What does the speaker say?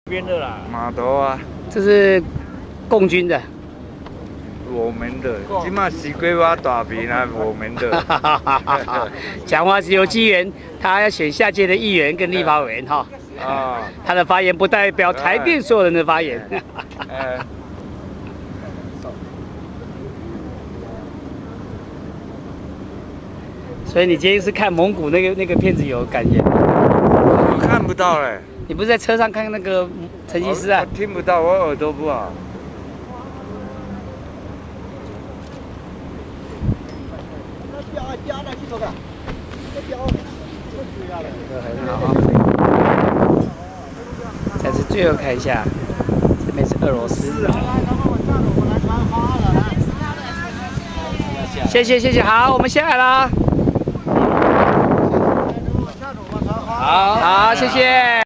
边的啦，码头啊，这是共军的。我们的，起码西龟蛙大饼啊，我们的。讲话是有机缘，他要选下届的议员跟立法委员哈。啊，他的发言不代表台电所有人的发言。所以你今天是看蒙古那个片子有感觉？我看不到嘞。你不是在车上看那个成吉思汗？我听不到，我耳朵不好。很好。再次最后看一下，这边是俄罗斯。谢谢，好，我们下来了。好，谢谢。